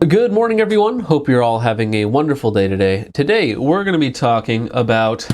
Good morning, everyone. Hope you're all having a wonderful day today. Today, we're going to be talking about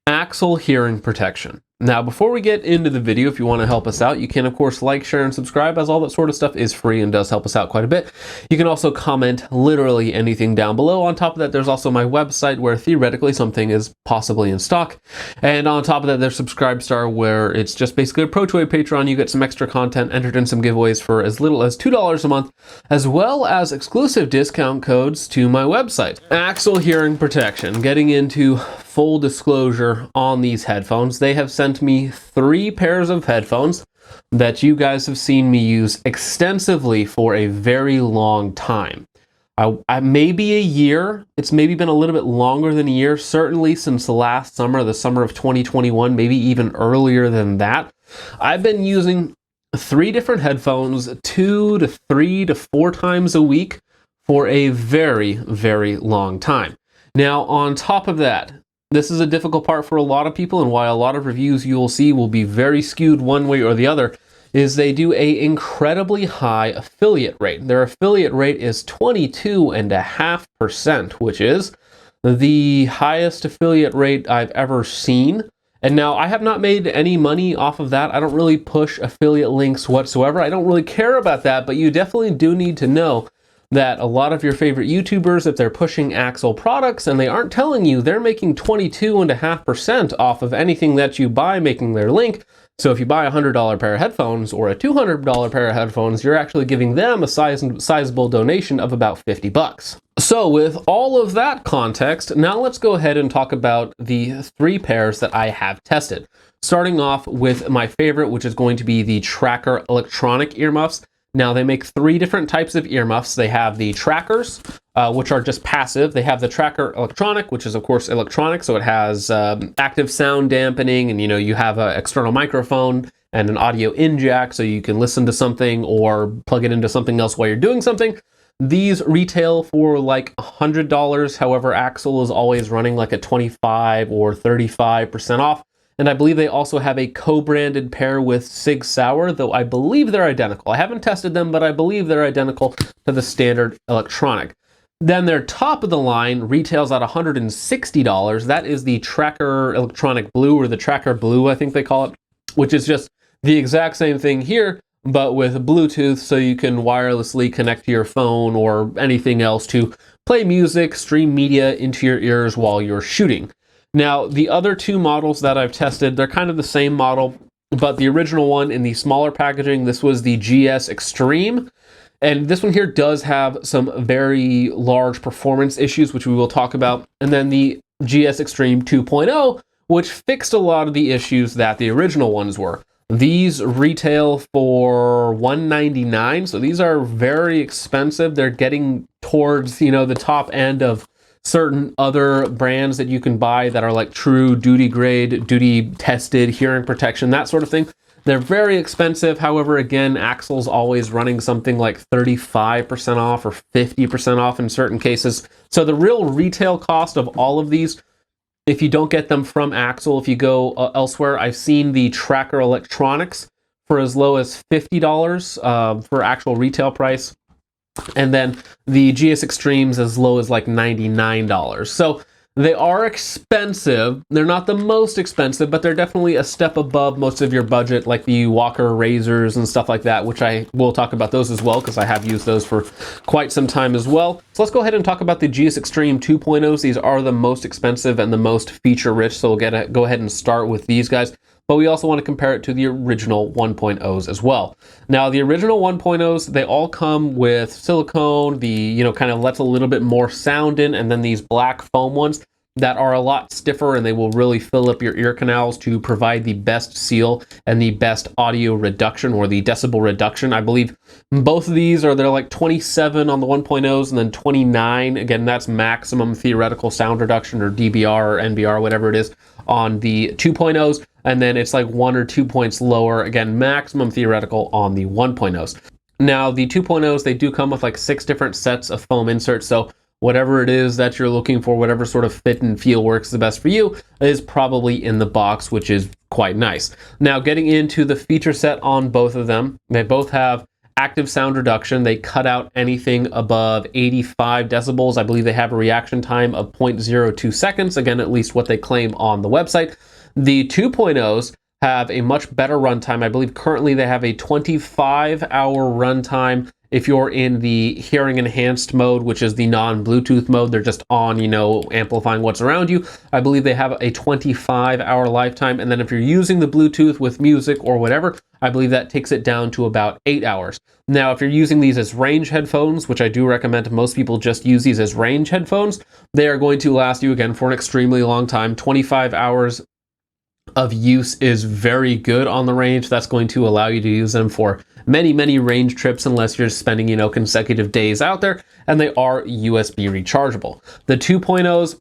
Axil hearing protection. Now, before we get into the video, if you want to help us out, you can, of course, like, share, and subscribe, as all that sort of stuff is free and does help us out quite a bit. You can also comment literally anything down below. On top of that, there's also my website where theoretically something is possibly in stock. And on top of that, there's Subscribestar, where it's just basically a pro to a Patreon. You get some extra content, entered in some giveaways for as little as $2 a month, as well as exclusive discount codes to my website. Axil hearing protection. Getting into full disclosure on these headphones, they have sent me 3 pairs of headphones that you guys have seen me use extensively for a very long time. Maybe a year. It's maybe been a little bit longer than a year, certainly since the last summer, the summer of 2021, maybe even earlier than that. I've been using 3 different headphones 2 to 3 to 4 times a week for a very, very long time. Now, on top of that, this is a difficult part for a lot of people, and why a lot of reviews you will see will be very skewed one way or the other, is they do a incredibly high affiliate rate. Their affiliate rate is 22.5%, which is the highest affiliate rate I've ever seen. And now, I have not made any money off of that. I don't really push affiliate links whatsoever. I don't really care about that, but you definitely do need to know that a lot of your favorite YouTubers, if they're pushing Axil products and they aren't telling you, they're making 22.5% off of anything that you buy, making their link. So if you buy a $100 pair of headphones or a $200 pair of headphones, you're actually giving them a sizable donation of about 50 bucks. So with all of that context, now let's go ahead and talk about the 3 pairs that I have tested. Starting off with my favorite, which is going to be the TRACKR Electronic Earmuffs. Now, they make 3 different types of earmuffs. They have the trackers, which are just passive. They have the TRACKR Electronic, which is, of course, electronic, so it has active sound dampening, and, you have an external microphone and an audio in jack, so you can listen to something or plug it into something else while you're doing something. These retail for like $100. However, Axil is always running like a 25 or 35% off. And I believe they also have a co-branded pair with Sig Sauer, though I believe they're identical. I haven't tested them, but I believe they're identical to the standard electronic. Then their top of the line retails at $160. That is the TRACKR Electronic Blue, or the TRACKR Blue, I think they call it, which is just the exact same thing here, but with Bluetooth, so you can wirelessly connect to your phone or anything else to play music, stream media into your ears while you're shooting. Now, the other 2 models that I've tested, they're kind of the same model, but the original one in the smaller packaging, this was the GS Extreme. And this one here does have some very large performance issues, which we will talk about. And then the GS Extreme 2.0, which fixed a lot of the issues that the original ones were. These retail for $199, so these are very expensive. They're getting towards, the top end of certain other brands that you can buy that are like true duty grade, duty tested hearing protection, that sort of thing. They're very expensive. However, again, Axil's always running something like 35% off or 50% off in certain cases. So the real retail cost of all of these, if you don't get them from Axil, if you go elsewhere, I've seen the TRACKR Electronics for as low as $50 for actual retail price. And then the GS Extremes as low as like $99. So they are expensive. They're not the most expensive, but they're definitely a step above most of your budget, like the Walker Razors and stuff like that, which I will talk about those as well, because I have used those for quite some time as well. So let's go ahead and talk about the GS Extreme 2.0s. These are the most expensive and the most feature rich, so we'll go ahead and start with these guys. But we also want to compare it to the original 1.0s as well. Now, the original 1.0s, they all come with silicone, kind of lets a little bit more sound in, and then these black foam ones that are a lot stiffer, and they will really fill up your ear canals to provide the best seal and the best audio reduction, or the decibel reduction. I believe both of these they're like 27 on the 1.0s and then 29. Again, that's maximum theoretical sound reduction, or DBR or NBR, whatever it is, on the 2.0s. And then it's like 1 or 2 points lower, again, maximum theoretical on the 1.0s. Now, the 2.0s, they do come with like 6 different sets of foam inserts, so whatever it is that you're looking for, whatever sort of fit and feel works the best for you, is probably in the box, which is quite nice. Now, getting into the feature set on both of them, they both have active sound reduction. They cut out anything above 85 decibels. I believe they have a reaction time of 0.02 seconds. Again, at least what they claim on the website. The 2.0s have a much better runtime. I believe currently they have a 25-hour runtime. If you're in the hearing enhanced mode, which is the non-Bluetooth mode, they're just on, you know, amplifying what's around you. I believe they have a 25-hour lifetime. And then if you're using the Bluetooth with music or whatever, I believe that takes it down to about 8 hours. Now, if you're using these as range headphones, which I do recommend most people just use these as range headphones, they are going to last you, again, for an extremely long time. 25 hours of use is very good on the range. That's going to allow you to use them for many range trips, unless you're spending, you know, consecutive days out there, and they are USB rechargeable. The 2.0s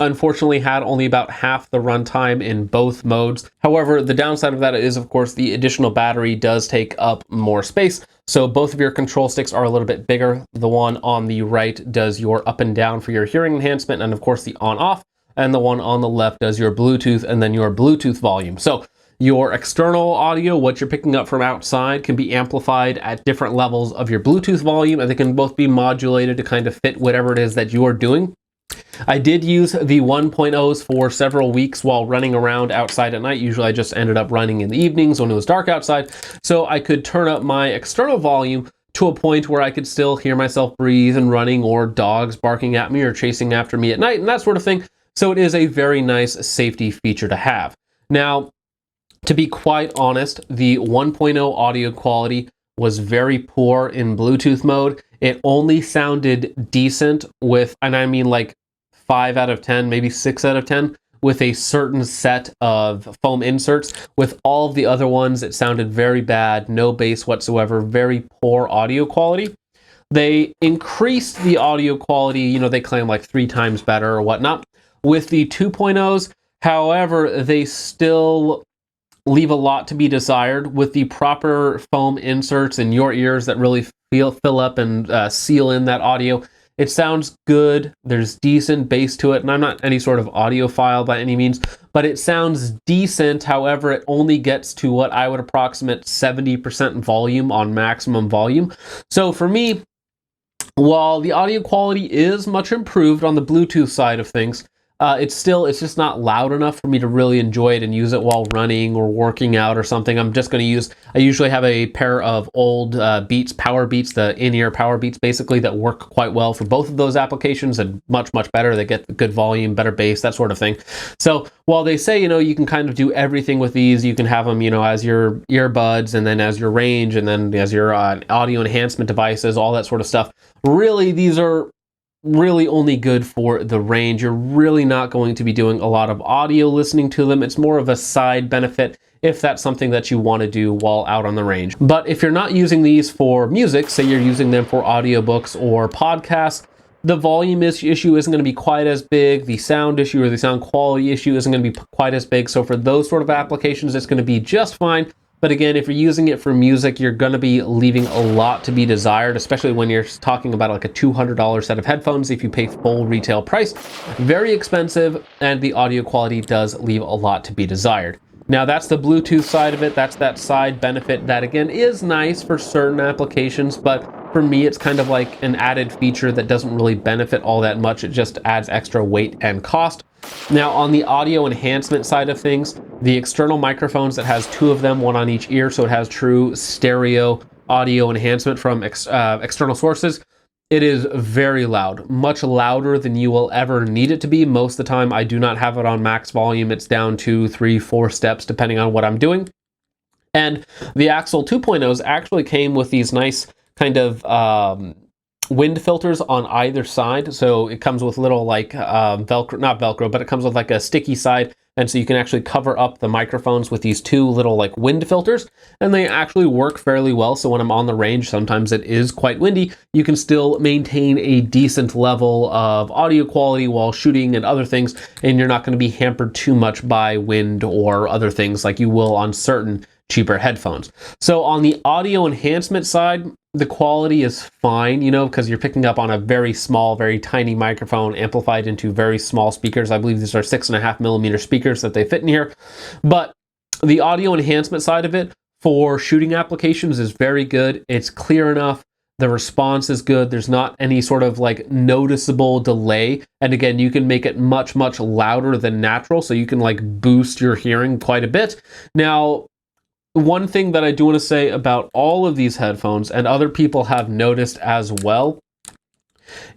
unfortunately had only about half the runtime in both modes. However, the downside of that is, of course, the additional battery does take up more space. So both of your control sticks are a little bit bigger. The one on the right does your up and down for your hearing enhancement, and of course the on-off, and the one on the left does your Bluetooth and then your Bluetooth volume. So your external audio, what you're picking up from outside, can be amplified at different levels of your Bluetooth volume, and they can both be modulated to kind of fit whatever it is that you're doing. I did use the 1.0s for several weeks while running around outside at night. Usually I just ended up running in the evenings when it was dark outside, so I could turn up my external volume to a point where I could still hear myself breathe and running, or dogs barking at me or chasing after me at night and that sort of thing. So it is a very nice safety feature to have. Now, to be quite honest, the 1.0 audio quality was very poor in Bluetooth mode. It only sounded decent with, and I mean like 5 out of 10, maybe 6 out of 10, with a certain set of foam inserts. With all of the other ones, it sounded very bad, no bass whatsoever, very poor audio quality. They increased the audio quality, you know, they claim like 3 times better or whatnot with the 2.0s. However, they still leave a lot to be desired. With the proper foam inserts in your ears that really fill up and seal in that audio, it sounds good. There's decent bass to it, and I'm not any sort of audiophile by any means, but it sounds decent. However, it only gets to what I would approximate 70% volume on maximum volume. So for me, while the audio quality is much improved on the Bluetooth side of things, it's just not loud enough for me to really enjoy it and use it while running or working out or something. I'm just going to use, I usually have a pair of old Beats, Power Beats, the in-ear Power Beats basically, that work quite well for both of those applications, and much better. They get good volume, better bass, that sort of thing. So while they say, you know, you can kind of do everything with these, you can have them, you know, as your earbuds, and then as your range, and then as your audio enhancement devices, all that sort of stuff. Really, these are really only good for the range. You're really not going to be doing a lot of audio listening to them. It's more of a side benefit if that's something that you want to do while out on the range. But if you're not using these for music, say you're using them for audiobooks or podcasts, the volume issue isn't going to be quite as big. The sound issue or the sound quality issue isn't going to be quite as big. So for those sort of applications, it's going to be just fine. But again, if you're using it for music, you're going to be leaving a lot to be desired, especially when you're talking about like a $200 set of headphones if you pay full retail price. Very expensive, and the audio quality does leave a lot to be desired. Now, that's the Bluetooth side of it. That's that side benefit that, again, is nice for certain applications, but for me, it's kind of like an added feature that doesn't really benefit all that much. It just adds extra weight and cost. Now, on the audio enhancement side of things, the external microphones that has 2 of them, one on each ear, so it has true stereo audio enhancement from external sources. It is very loud, much louder than you will ever need it to be. Most of the time, I do not have it on max volume. It's down 2, 3, 4 steps, depending on what I'm doing. And the Axil 2.0s actually came with these nice kind of wind filters on either side. So it comes with little like Velcro, not Velcro, but it comes with like a sticky side. And so you can actually cover up the microphones with these 2 little like wind filters, and they actually work fairly well. So when I'm on the range, sometimes it is quite windy, you can still maintain a decent level of audio quality while shooting and other things, and you're not going to be hampered too much by wind or other things like you will on certain cheaper headphones. So on the audio enhancement side, the quality is fine, you know, because you're picking up on a very small, very tiny microphone amplified into very small speakers. I believe these are 6.5mm speakers that they fit in here. But the audio enhancement side of it, for shooting applications is very good. It's clear enough. The response is good. There's not any sort of like noticeable delay. And again, you can make it much, much louder than natural. So you can like boost your hearing quite a bit. Now, one thing that I do want to say about all of these headphones, and other people have noticed as well,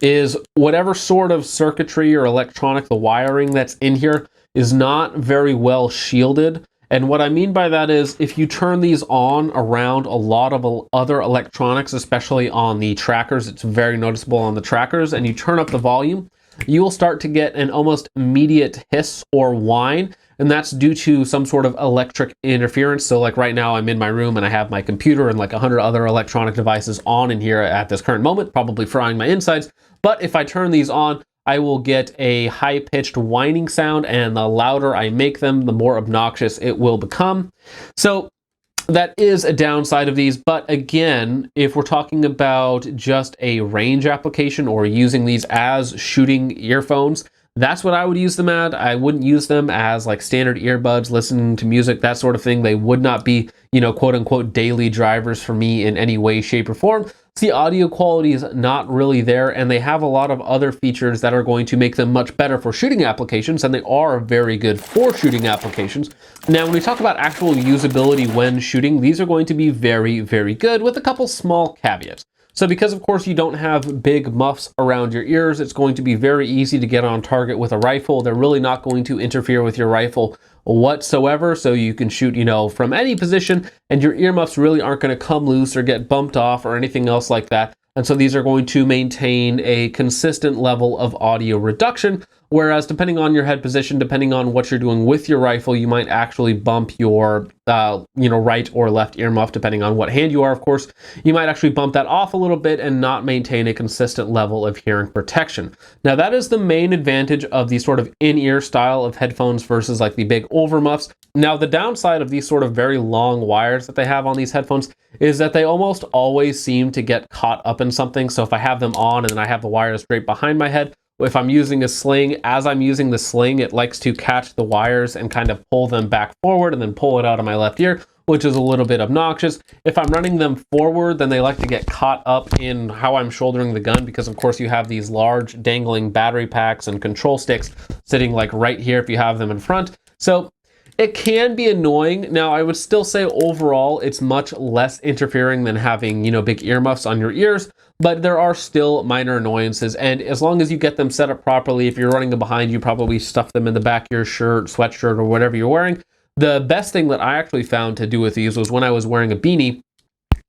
is whatever sort of circuitry or electronic, the wiring that's in here is not very well shielded. And what I mean by that is if you turn these on around a lot of other electronics, especially on the trackers, it's very noticeable on the trackers, and you turn up the volume, you will start to get an almost immediate hiss or whine. And that's due to some sort of electric interference. So like right now I'm in my room and I have my computer and like 100 other electronic devices on in here at this current moment, probably frying my insides. But if I turn these on, I will get a high-pitched whining sound, and the louder I make them, the more obnoxious it will become. So that is a downside of these. But again, if we're talking about just a range application or using these as shooting earphones, that's what I would use them at. I wouldn't use them as like standard earbuds, listening to music, that sort of thing. They would not be, you know, quote unquote daily drivers for me in any way, shape, or form. The audio quality is not really there, and they have a lot of other features that are going to make them much better for shooting applications, and they are very good for shooting applications. Now, when we talk about actual usability when shooting, these are going to be very, very good with a couple small caveats. So because of course you don't have big muffs around your ears, it's going to be very easy to get on target with a rifle. They're really not going to interfere with your rifle whatsoever, so you can shoot, you know, from any position, and your earmuffs really aren't going to come loose or get bumped off or anything else like that. And so these are going to maintain a consistent level of audio reduction, whereas depending on your head position, depending on what you're doing with your rifle, you might actually bump your right or left earmuff, depending on what hand you are, of course. You might actually bump that off a little bit and not maintain a consistent level of hearing protection. Now, that is the main advantage of the sort of in-ear style of headphones versus like the big overmuffs. Now, the downside of these sort of very long wires that they have on these headphones is that they almost always seem to get caught up in something. So if I have them on and then I have the wires straight behind my head, if I'm using a sling, as I'm using the sling, it likes to catch the wires and kind of pull them back forward and then pull it out of my left ear, which is a little bit obnoxious. If I'm running them forward, then they like to get caught up in how I'm shouldering the gun, because of course you have these large dangling battery packs and control sticks sitting like right here if you have them in front. So it can be annoying. Now, I would still say overall it's much less interfering than having, you know, big earmuffs on your ears, but there are still minor annoyances. And as long as you get them set up properly, if you're running them behind, you probably stuff them in the back of your shirt, sweatshirt, or whatever you're wearing. The best thing that I actually found to do with these was when I was wearing a beanie.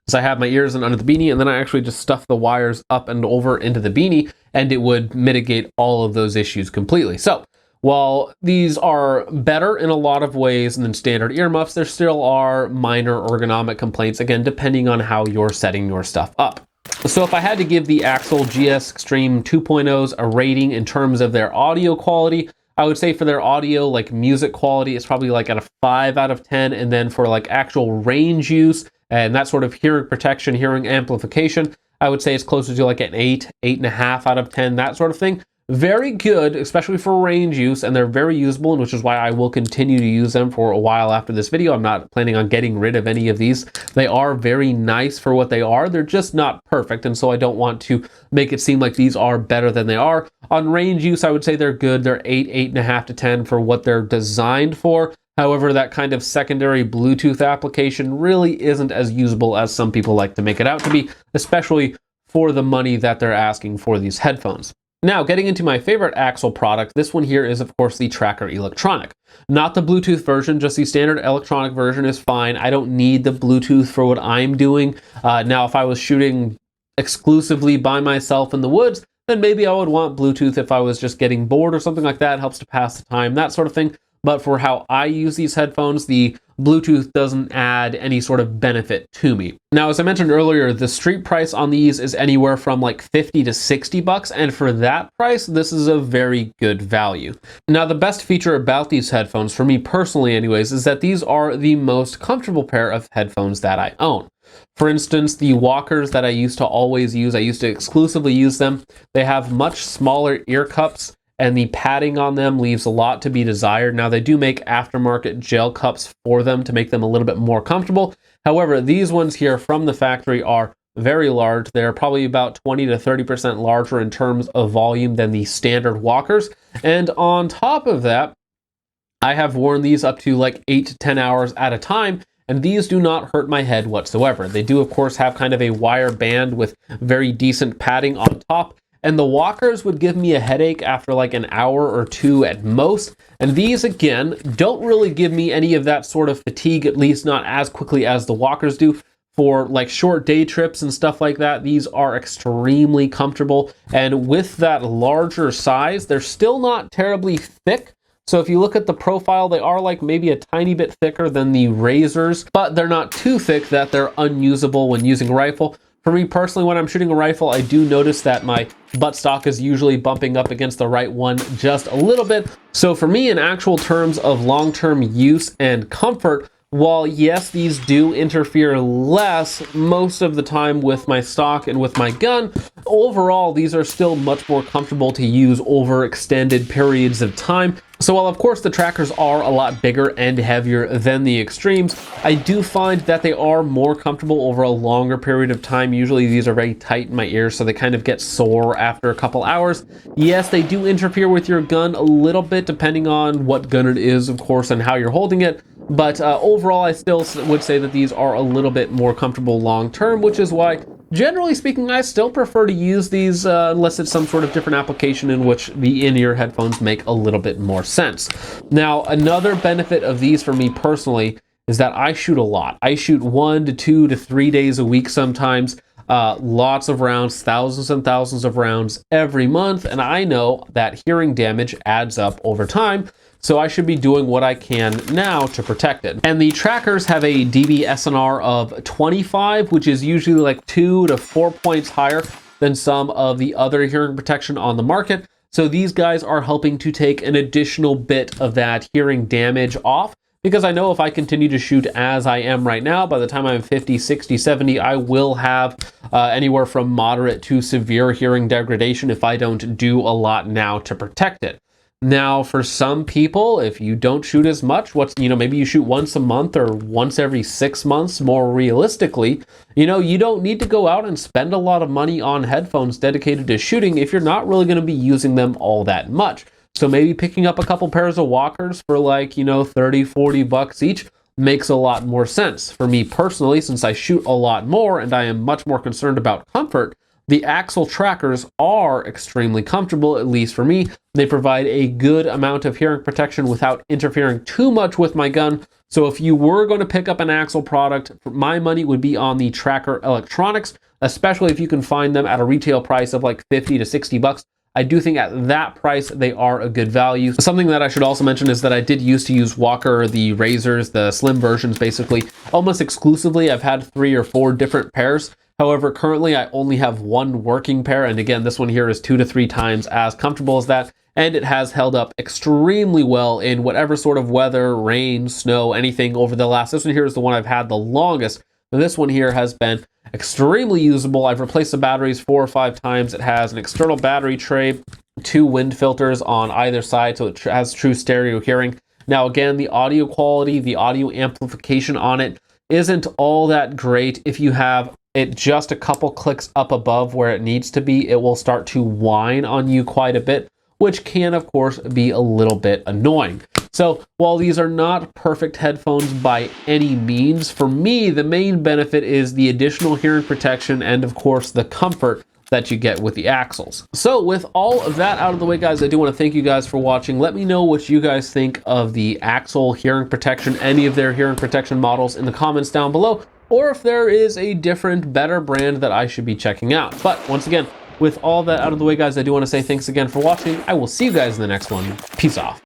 So I have my ears in under the beanie, and then I actually just stuff the wires up and over into the beanie, and it would mitigate all of those issues completely. So while these are better in a lot of ways than standard earmuffs, there still are minor ergonomic complaints, again, depending on how you're setting your stuff up. So if I had to give the Axil GS Extreme 2.0s a rating in terms of their audio quality, I would say for their audio, like music quality, it's probably like at a 5 out of 10. And then for like actual range use and that sort of hearing protection, hearing amplification, I would say it's closer to like an 8, 8.5 out of 10, that sort of thing. Very good, especially for range use, and they're very usable, and which is why I will continue to use them for a while after this video. I'm not planning on getting rid of any of these. They are very nice for what they are. They're just not perfect, and so I don't want to make it seem like these are better than they are. On range use, I would say they're good. They're 8, 8.5 to 10 for what they're designed for. However, that kind of secondary Bluetooth application really isn't as usable as some people like to make it out to be, especially for the money that they're asking for these headphones. Now, getting into my favorite Axil product, this one here is, of course, the TRACKR Electronic. Not the Bluetooth version, just the standard electronic version is fine. I don't need the Bluetooth for what I'm doing. Now, if I was shooting exclusively by myself in the woods, then maybe I would want Bluetooth if I was just getting bored or something like that. It helps to pass the time, that sort of thing. But for how I use these headphones, the Bluetooth doesn't add any sort of benefit to me. Now, as I mentioned earlier, the street price on these is anywhere from like 50 to 60 bucks, and for that price, this is a very good value. Now, the best feature about these headphones, for me personally anyways, is that these are the most comfortable pair of headphones that I own. For instance, the walkers that I used to always use, I used to exclusively use them. They have much smaller ear cups, and the padding on them leaves a lot to be desired. Now, they do make aftermarket gel cups for them to make them a little bit more comfortable. However, these ones here from the factory are very large. They're probably about 20 to 30% larger in terms of volume than the standard walkers. And on top of that, I have worn these up to like 8 to 10 hours at a time, and these do not hurt my head whatsoever. They do, of course, have kind of a wire band with very decent padding on top, and the walkers would give me a headache after like an hour or two at most. And these, again, don't really give me any of that sort of fatigue, at least not as quickly as the walkers do. For like short day trips and stuff like that, these are extremely comfortable. And with that larger size, they're still not terribly thick. So if you look at the profile, they are like maybe a tiny bit thicker than the razors, but they're not too thick that they're unusable when using a rifle. For me personally, when I'm shooting a rifle, I do notice that my buttstock is usually bumping up against the right one just a little bit. So for me, in actual terms of long-term use and comfort, while yes, these do interfere less most of the time with my stock and with my gun, overall, these are still much more comfortable to use over extended periods of time. So while of course the trackers are a lot bigger and heavier than the extremes, I do find that they are more comfortable over a longer period of time. Usually these are very tight in my ears, so they kind of get sore after a couple hours. Yes, they do interfere with your gun a little bit, depending on what gun it is, of course, and how you're holding it. But overall, I still would say that these are a little bit more comfortable long term, which is why, generally speaking, I still prefer to use these unless it's some sort of different application in which the in-ear headphones make a little bit more sense. Now, another benefit of these for me personally is that I shoot a lot. I shoot 1 to 2 to 3 days a week sometimes. Lots of rounds, thousands and thousands of rounds every month, and I know that hearing damage adds up over time. So I should be doing what I can now to protect it. And the trackers have a dB SNR of 25, which is usually like 2 to 4 points higher than some of the other hearing protection on the market. So these guys are helping to take an additional bit of that hearing damage off, because I know if I continue to shoot as I am right now, by the time I'm 50, 60, 70, I will have anywhere from moderate to severe hearing degradation if I don't do a lot now to protect it. Now, for some people, if you don't shoot as much, maybe you shoot once a month or once every 6 months, more realistically, you don't need to go out and spend a lot of money on headphones dedicated to shooting if you're not really going to be using them all that much. So maybe picking up a couple pairs of walkers for like, 30, 40 bucks each makes a lot more sense. For me personally, since I shoot a lot more and I am much more concerned about comfort, the Axil trackers are extremely comfortable, at least for me. They provide a good amount of hearing protection without interfering too much with my gun. So if you were going to pick up an Axil product, my money would be on the TRACKR Electronics, especially if you can find them at a retail price of like 50 to 60 bucks. I do think at that price, they are a good value. Something that I should also mention is that I did used to use Walker, the razors, the slim versions, basically almost exclusively. I've had 3 or 4 different pairs. However, currently I only have one working pair, and again, this one here is 2 to 3 times as comfortable as that, and it has held up extremely well in whatever sort of weather, rain, snow, anything over the last. This one here is the one I've had the longest. This one here has been extremely usable. I've replaced the batteries 4 or 5 times. It has an external battery tray, 2 wind filters on either side, so it has true stereo hearing. Now again, the audio quality, the audio amplification on it isn't all that great. If you have it just a couple clicks up above where it needs to be, it will start to whine on you quite a bit, which can of course be a little bit annoying. So while these are not perfect headphones by any means, for me the main benefit is the additional hearing protection and of course the comfort that you get with the Axils. So with all of that out of the way, guys, I do want to thank you guys for watching. Let me know what you guys think of the Axil hearing protection, any of their hearing protection models, in the comments down below, or if there is a different, better brand that I should be checking out. But once again, with all that out of the way, guys, I do want to say thanks again for watching. I will see you guys in the next one. Peace off.